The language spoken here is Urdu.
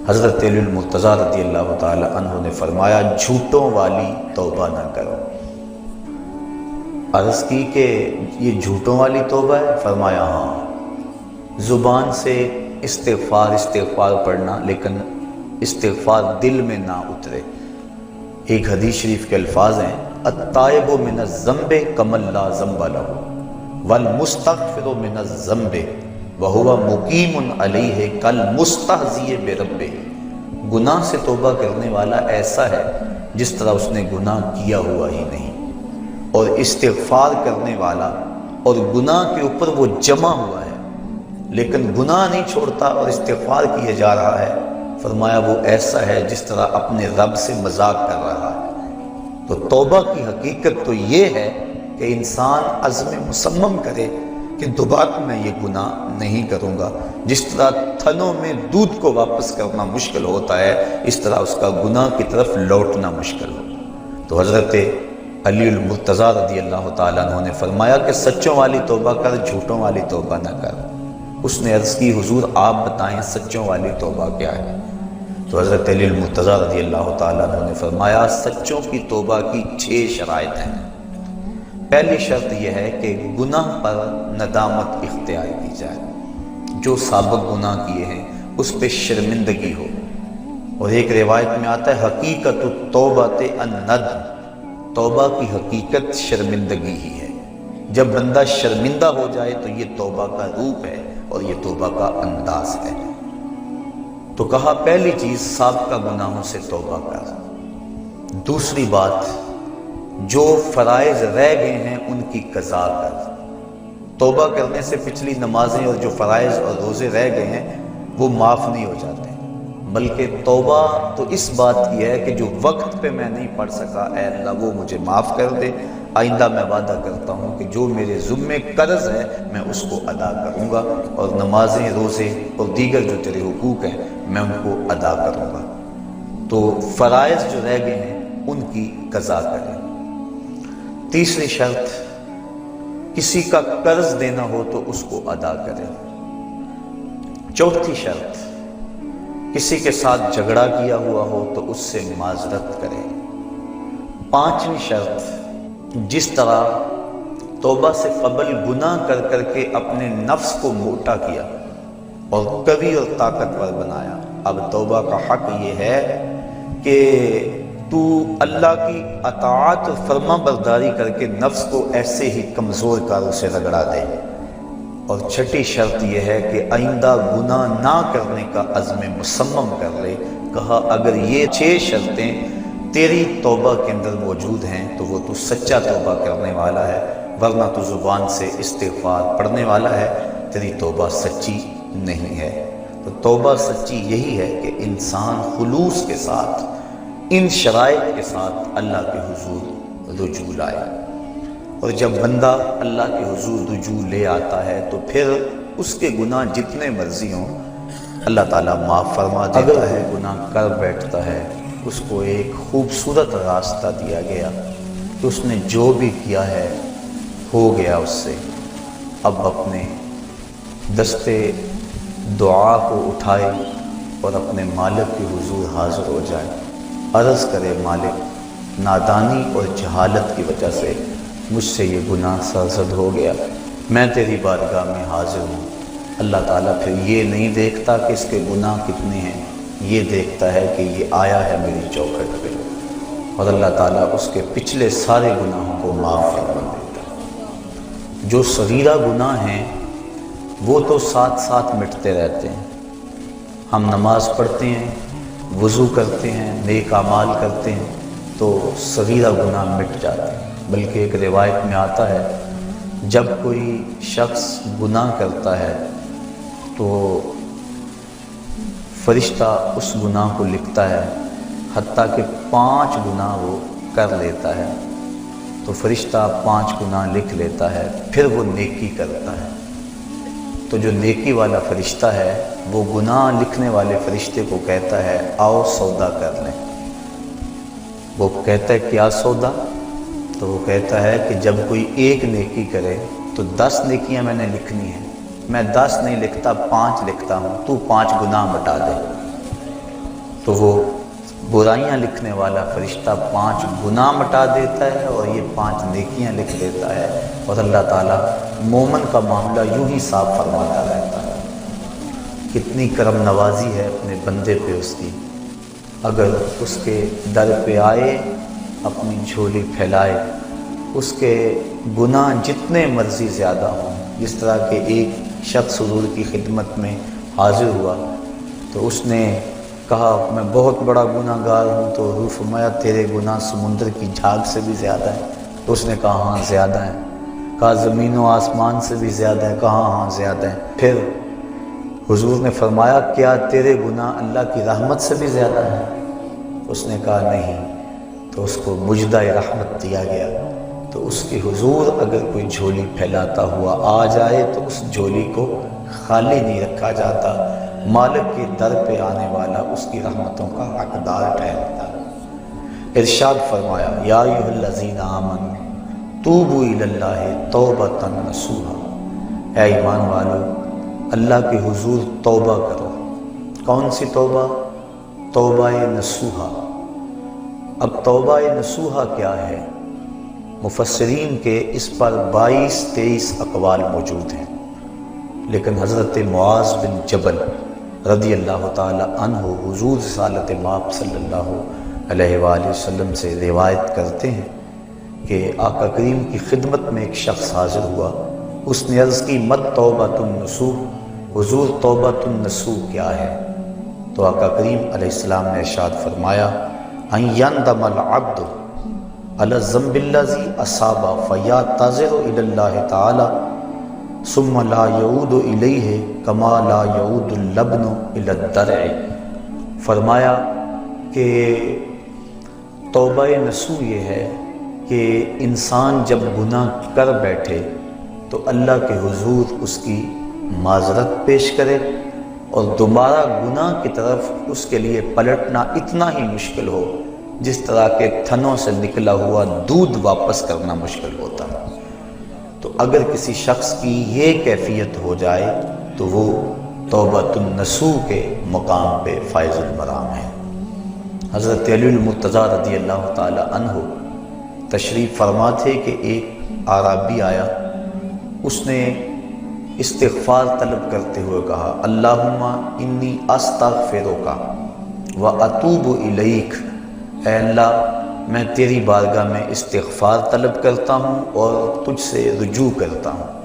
حضرت علی المرتضیٰ رضی اللہ تعالی عنہ نے فرمایا جھوٹوں والی توبہ نہ کرو۔ عرض کی کہ یہ جھوٹوں والی توبہ ہے؟ فرمایا ہاں، زبان سے استغفار پڑھنا لیکن استغفار دل میں نہ اترے۔ ایک حدیث شریف کے الفاظ ہیں التائب من الذنب کمن لا ذنب لہ والمستغفر من الذنب وہو مقیم علیہ کالمستہزئ بربہ۔ گناہ سے توبہ کرنے والا ایسا ہے جس طرح اس نے گناہ کیا ہوا ہی نہیں، اور استغفار کرنے والا اور گناہ کے اوپر وہ جمع ہوا ہے لیکن گناہ نہیں چھوڑتا اور استغفار کیے جا رہا ہے، فرمایا وہ ایسا ہے جس طرح اپنے رب سے مذاق کر رہا ہے۔ تو توبہ کی حقیقت تو یہ ہے کہ انسان عزم مصمم کرے کہ دوبارہ میں یہ گناہ نہیں کروں گا۔ جس طرح تھنوں میں دودھ کو واپس کرنا مشکل ہوتا ہے، اس طرح اس کا گناہ کی طرف لوٹنا مشکل ہو۔ تو حضرت علی المرتضیٰ رضی اللہ تعالیٰ عنہ نے فرمایا کہ سچوں والی توبہ کر، جھوٹوں والی توبہ نہ کر۔ اس نے عرض کی حضور آپ بتائیں سچوں والی توبہ کیا ہے؟ تو حضرت علی المرتضیٰ رضی اللہ تعالیٰ عنہ نے فرمایا سچوں کی توبہ کی 6 شرائط ہیں۔ پہلی شرط یہ ہے کہ گناہ پر ندامت اختیار کی جائے، جو سابق گناہ کیے ہیں اس پہ شرمندگی ہو۔ اور ایک روایت میں آتا ہے حقیقت التوبۃ الندم، توبہ کی حقیقت شرمندگی ہی ہے۔ جب بندہ شرمندہ ہو جائے تو یہ توبہ کا روپ ہے اور یہ توبہ کا انداز ہے۔ تو کہا پہلی چیز سابقہ گناہوں سے توبہ کر۔ دوسری بات جو فرائض رہ گئے ہیں ان کی قضا کر۔ توبہ کرنے سے پچھلی نمازیں اور جو فرائض اور روزے رہ گئے ہیں وہ معاف نہیں ہو جاتے، بلکہ توبہ تو اس بات کی ہے کہ جو وقت پہ میں نہیں پڑھ سکا اے اللہ وہ مجھے معاف کر دے، آئندہ میں وعدہ کرتا ہوں کہ جو میرے ذمے قرض ہے میں اس کو ادا کروں گا، اور نمازیں روزے اور دیگر جو تیرے حقوق ہیں میں ان کو ادا کروں گا۔ تو فرائض جو رہ گئے ہیں ان کی قضا کریں۔ تیسری شرط کسی کا قرض دینا ہو تو اس کو ادا کریں۔ چوتھی شرط کسی کے ساتھ جھگڑا کیا ہوا ہو تو اس سے معذرت کرے۔ پانچویں شرط جس طرح توبہ سے قبل گناہ کر کر کے اپنے نفس کو موٹا کیا اور قوی اور طاقتور بنایا، اب توبہ کا حق یہ ہے کہ تو اللہ کی اطاعت اور فرما برداری کر کے نفس کو ایسے ہی کمزور کر اسے رگڑا دے۔ اور چھٹی شرط یہ ہے کہ آئندہ گناہ نہ کرنے کا عزم مصمم کر لے۔ کہا اگر یہ 6 شرطیں تیری توبہ کے اندر موجود ہیں تو وہ تو سچا توبہ کرنے والا ہے، ورنہ تو زبان سے استغفار پڑھنے والا ہے، تیری توبہ سچی نہیں ہے۔ تو توبہ سچی یہی ہے کہ انسان خلوص کے ساتھ ان شرائط کے ساتھ اللہ کے حضور رجوع لائے، اور جب بندہ اللہ کے حضور رجوع لے آتا ہے تو پھر اس کے گناہ جتنے مرضی ہوں اللہ تعالیٰ معاف فرما دیتا ہے۔ اگر وہ گناہ کر بیٹھتا ہے اس کو ایک خوبصورت راستہ دیا گیا کہ اس نے جو بھی کیا ہے ہو گیا اس سے، اب اپنے دستے دعا کو اٹھائے اور اپنے مالک کے حضور حاضر ہو جائے، عرض کرے مالک نادانی اور جہالت کی وجہ سے مجھ سے یہ گناہ سرزد ہو گیا، میں تیری بارگاہ میں حاضر ہوں۔ اللہ تعالیٰ پھر یہ نہیں دیکھتا کہ اس کے گناہ کتنے ہیں، یہ دیکھتا ہے کہ یہ آیا ہے میری چوکھٹ پہ، اور اللہ تعالیٰ اس کے پچھلے سارے گناہوں کو معاف فرما دیتا ہے۔ جو صغیرہ گناہ ہیں وہ تو ساتھ ساتھ مٹتے رہتے ہیں، ہم نماز پڑھتے ہیں، وضو کرتے ہیں، نیک اعمال کرتے ہیں تو صغیرہ گناہ مٹ جاتے ہیں۔ بلکہ ایک روایت میں آتا ہے جب کوئی شخص گناہ کرتا ہے تو فرشتہ اس گناہ کو لکھتا ہے، حتیٰ کہ 5 گناہ وہ کر لیتا ہے تو فرشتہ 5 گناہ لکھ لیتا ہے، پھر وہ نیکی کرتا ہے تو جو نیکی والا فرشتہ ہے وہ گناہ لکھنے والے فرشتے کو کہتا ہے آؤ سودا کر لیں۔ وہ کہتا ہے کیا سودا؟ تو وہ کہتا ہے کہ جب کوئی ایک نیکی کرے تو 10 نیکیاں میں نے لکھنی ہیں، میں 10 نہیں لکھتا 5 لکھتا ہوں، تو 5 گناہ مٹا دے۔ تو وہ برائیاں لکھنے والا فرشتہ 5 گناہ مٹا دیتا ہے اور یہ 5 نیکیاں لکھ دیتا ہے، اور اللہ تعالیٰ مومن کا معاملہ یوں ہی صاف فرماتا رہتا ہے۔ کتنی کرم نوازی ہے اپنے بندے پہ اس کی، اگر اس کے در پہ آئے اپنی جھولی پھیلائے، اس کے گناہ جتنے مرضی زیادہ ہوں، جس طرح کہ ایک شخص حضور کی خدمت میں حاضر ہوا تو اس نے کہا میں بہت بڑا گناہ گار ہوں، تو حضور فرمایا تیرے گناہ سمندر کی جھاگ سے بھی زیادہ ہیں؟ تو اس نے کہا ہاں زیادہ ہیں۔ کہا زمین و آسمان سے بھی زیادہ ہیں؟ کہا ہاں زیادہ ہیں۔ پھر حضور نے فرمایا کیا تیرے گناہ اللہ کی رحمت سے بھی زیادہ ہیں؟ اس نے کہا نہیں۔ تو اس کو مجدہ رحمت دیا گیا۔ تو اس کی حضور اگر کوئی جھولی پھیلاتا ہوا آ جائے تو اس جھولی کو خالی نہیں رکھا جاتا، مالک کے در پہ آنے والا اس کی رحمتوں کا حقدار ٹھہرتا ہے۔ ارشاد فرمایا یا ایھا الذین آمنوا توبوا الی اللہ توبۃ نصوحا، اے ایمان والو اللہ کے حضور توبہ کرو۔ کون سی توبہ؟ توبہ نصوحا۔ اب توبہ نصوحا کیا ہے؟ مفسرین کے اس پر 22-23 اقوال موجود ہیں، لیکن حضرت معاذ بن جبل رضی اللہ تعالی عنہ حضور رسالت مآب صلی اللہ علیہ وآلہ وسلم سے روایت کرتے ہیں کہ آقا کریم کی خدمت میں ایک شخص حاضر ہوا، اس نے عرض کی مت توبۃ النصوح، حضور توبۃ النصوح کیا ہے؟ تو آقا کریم علیہ السلام نے ارشاد فرمایا ان یندم العبد علی الذنب الذی اصاب فیعتذر الی اللہ تعالی ثم لا یعود الیہ کما لا یعود اللبن الی الدرع۔ فرمایا کہ توبہ نصوح یہ ہے کہ انسان جب گناہ کر بیٹھے تو اللہ کے حضور اس کی معذرت پیش کرے، اور دوبارہ گناہ کی طرف اس کے لیے پلٹنا اتنا ہی مشکل ہو جس طرح کے تھنوں سے نکلا ہوا دودھ واپس کرنا مشکل ہوتا ہے۔ تو اگر کسی شخص کی یہ کیفیت ہو جائے تو وہ توبۃ النصوح کے مقام پہ فائز المرام ہے۔ حضرت علی المرتضیٰ رضی اللہ تعالی عنہ تشریف فرما تھے کہ ایک اعرابی آیا، اس نے استغفار طلب کرتے ہوئے کہا اللہم انی استغفرک و اتوب الیک، اے اللہ میں تیری بارگاہ میں استغفار طلب کرتا ہوں اور تجھ سے رجوع کرتا ہوں۔